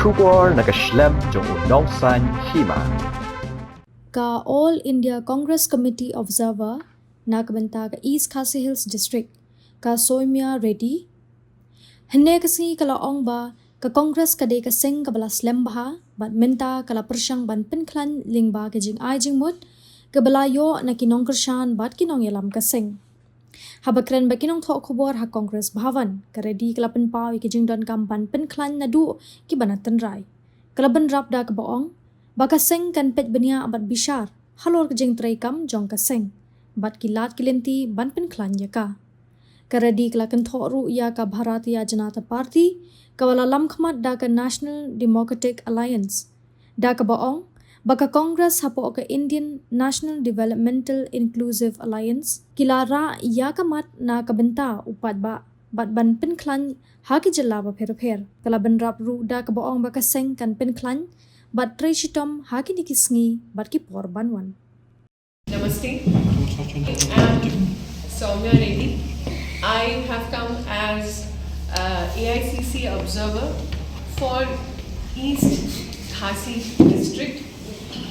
Shubor nakaslem jong Nongsan Hima. Ka All India Congress Committee Observer nagbenta ka East Khasi Hills District ka Soimya Reddy. Hene kasi kala ong ba ka Congress ka de ka Seng ka bala slem baha bat minta kala persyang ban Pynkhlaiñ lingba ka jing ai jing mut ka bala yo na ki Nongkyrshan bat ki Nongïalam ka Seng. Habakren ba kinong thok khobor ha Congress bhavan ka ready kala penpaw ki jing don kam ban Pynkhlaiñ na du ki banatan rai. Kala ban rap da ka baong baka Seng kan pet benia abat bishar halor ka jing tray kam jong ka Seng bat kilat kilenti ban Pynkhlaiñ ya ka. Karadi kala kan thok ru ya ka Bharatiya Janata Party kawala lamkhmat da ka National Democratic Alliance da ka baong baka Congress hapo ka Indian National Developmental Inclusive Alliance kilara ya ka mat na kabenta upat ba bat ban Pynkhlaiñ ha ki jalla ba pher kala ban rap ru da ka baong baka Seng kan Pynkhlaiñ bat tray shitom ha ki nikisngi bat ki por banwan. Namaste. I'm Soumya Reddy. I have come as AICC observer for East Khasi district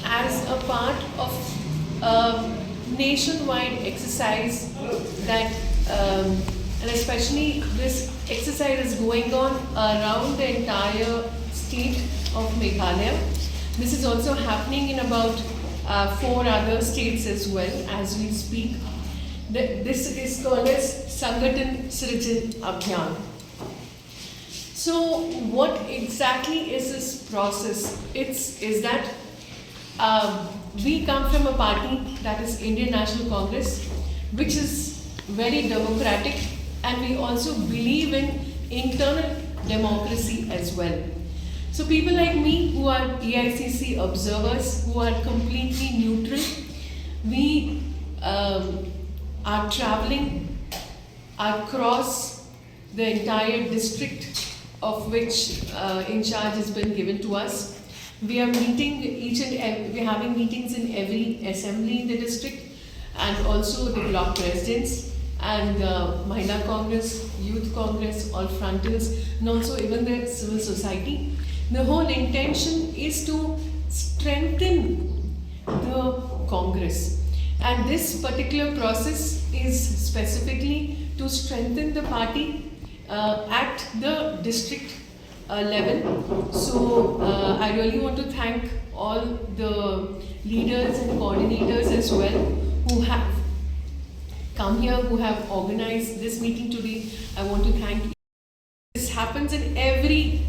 as a part of a nationwide exercise that and especially this exercise is going on around the entire state of Meghalaya. This is also happening in about 4 other states as well as we speak. This is called as Sangathan Srijan Abhiyan. So what exactly is this process? Is that we come from a party that is Indian National Congress, which is very democratic, and we also believe in internal democracy as well. So people like me who are AICC observers, who are completely neutral, we are traveling across the entire district of which in charge has been given to us. We are meeting we're having meetings in every assembly in the district and also the block presidents and Mahila Congress, Youth Congress, all frontals, and also even the civil society. The whole intention is to strengthen the Congress, and this particular process is specifically to strengthen the party at the district level. So I really want to thank all the leaders and coordinators as well who have come here, who have organized this meeting today. I want to thank you. This happens in every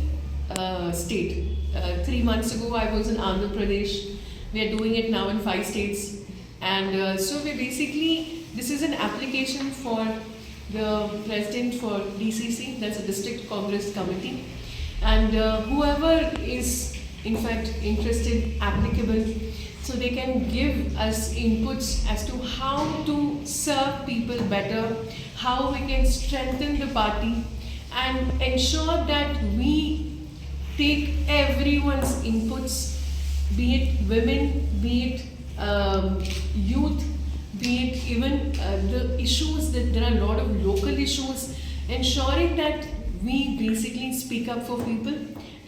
state. 3 months ago I was in Andhra Pradesh. We are doing it now in 5 states. And so we basically, this is an application for the president for DCC, that's a District Congress Committee. And whoever is in fact interested, applicable, so they can give us inputs as to how to serve people better, how we can strengthen the party and ensure that we take everyone's inputs, be it women, be it youth, be it even the issues, that there are a lot of local issues, ensuring that we basically speak up for people,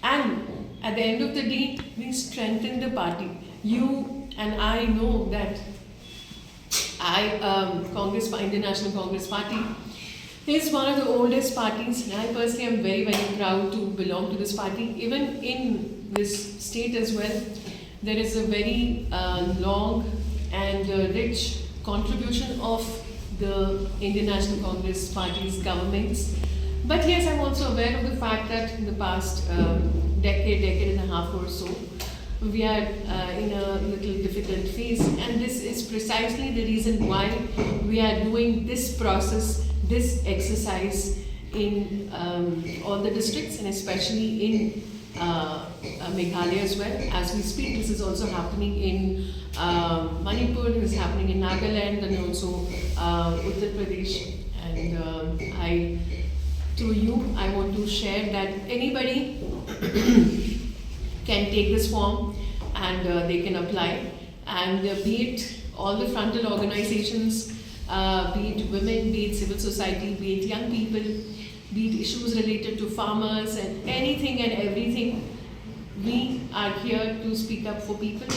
and at the end of the day we strengthen the party. You and I know that Indian National Congress Party is one of the oldest parties, and I personally am very, very proud to belong to this party. Even in this state as well, there is a very long and rich contribution of the Indian National Congress Party's governments. But yes, I'm also aware of the fact that in the past decade and a half or so, we are in a little difficult phase, and this is precisely the reason why we are doing this process, this exercise in all the districts and especially in Meghalaya as well. As we speak, this is also happening in Manipur, this is happening in Nagaland and also Uttar Pradesh. And through you, I want to share that anybody can take this form and they can apply. And be it all the frontal organizations, be it women, be it civil society, be it young people, be it issues related to farmers and anything and everything, we are here to speak up for people,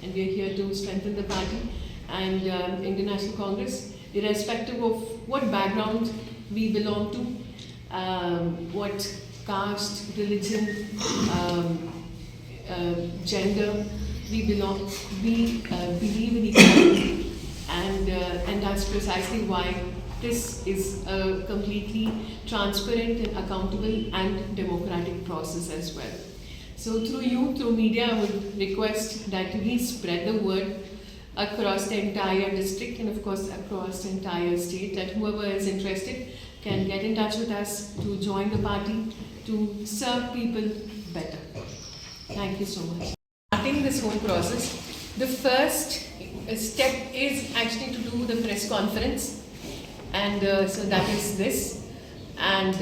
and we are here to strengthen the party and International Congress, irrespective of what background we belong to, what caste, religion, gender we belong. We believe in equality, and that's precisely why this is a completely transparent and accountable and democratic process as well. So through you, through media, I would request that we spread the word across the entire district and of course across the entire state, that whoever is interested can get in touch with us to join the party, to serve people better. Thank you so much. Starting this whole process, the first step is actually to do the press conference, and so that is this. And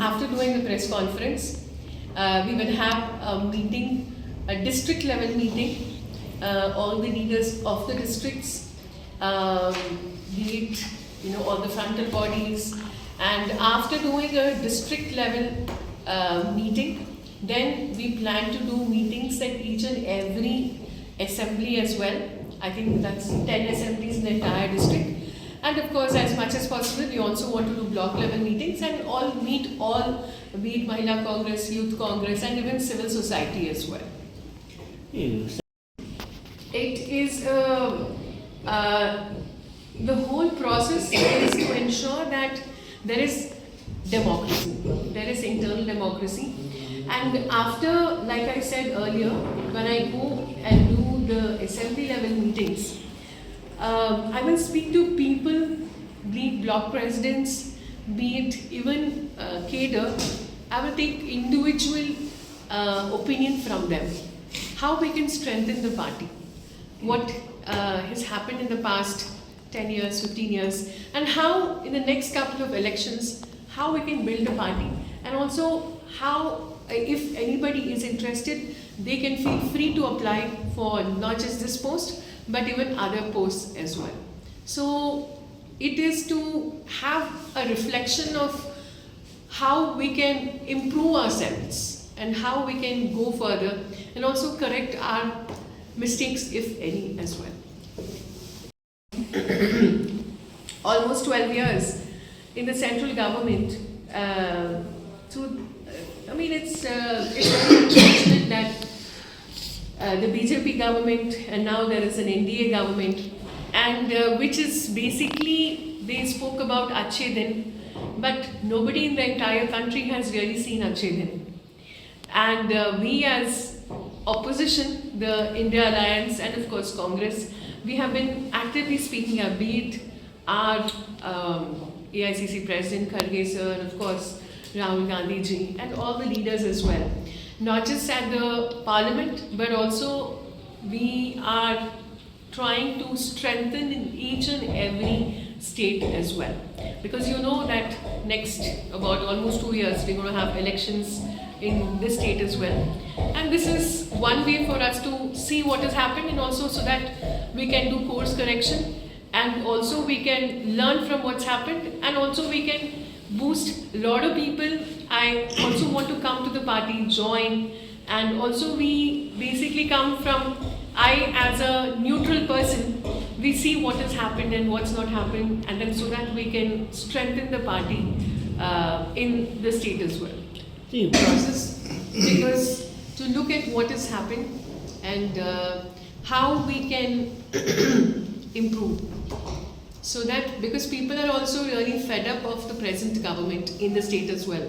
after doing the press conference, we will have a meeting, a district level meeting, all the leaders of the districts, be it all the frontal bodies, and after doing a district level meeting, then we plan to do meetings at each and every assembly as well. I think that's 10 assemblies in the entire district. And of course, as much as possible, we also want to do block level meetings and all meet all, be it Mahila Congress, Youth Congress, and even civil society as well. It is, the whole process is to ensure that there is democracy, there is internal democracy. And after, like I said earlier, when I go and do the assembly level meetings, I will speak to people, be it block presidents, be it even cadre. I will take individual opinion from them. How we can strengthen the party, what has happened in the past 10 years, 15 years, and how in the next couple of elections, how we can build a party, and also how, if anybody is interested, they can feel free to apply for not just this post, but even other posts as well. So it is to have a reflection of how we can improve ourselves and how we can go further and also correct our mistakes, if any, as well. Almost 12 years in the central government. It's very unfortunate that the BJP government, and now there is an NDA government, and which is basically, they spoke about Achhe Din, but nobody in the entire country has really seen Achhe Din. And we as opposition, the India Alliance, and of course Congress, we have been actively speaking up, be it our AICC President Kharge sir, and of course Rahul Gandhi ji, and all the leaders as well. Not just at the parliament, but also we are trying to strengthen in each and every state as well. Because you know that next about almost 2 years, we're going to have elections in this state as well. And this is one way for us to see what has happened, and also so that we can do course correction, and also we can learn from what's happened, and also we can boost a lot of people. I also want to come to the party, join, and also we basically come from, I as a neutral person, we see what has happened and what's not happened, and then so that we can strengthen the party in the state as well. Process, because to look at what has happened and how we can improve. So that, because people are also really fed up of the present government in the state as well.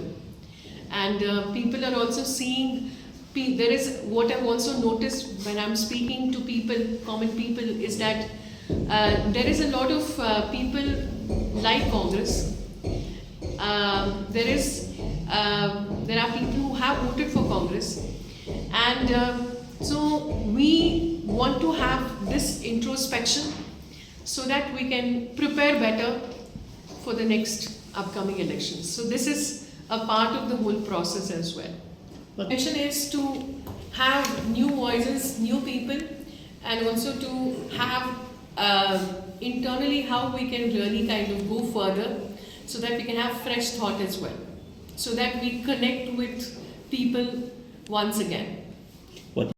And people are also seeing, there is, what I've also noticed when I'm speaking to people, common people, is that there is a lot of people like Congress. There are people who have voted for Congress. And so we want to have this introspection so that we can prepare better for the next upcoming elections. So this is a part of the whole process as well. The mission is to have new voices, new people, and also to have internally how we can really kind of go further so that we can have fresh thought as well. So that we connect with people once again.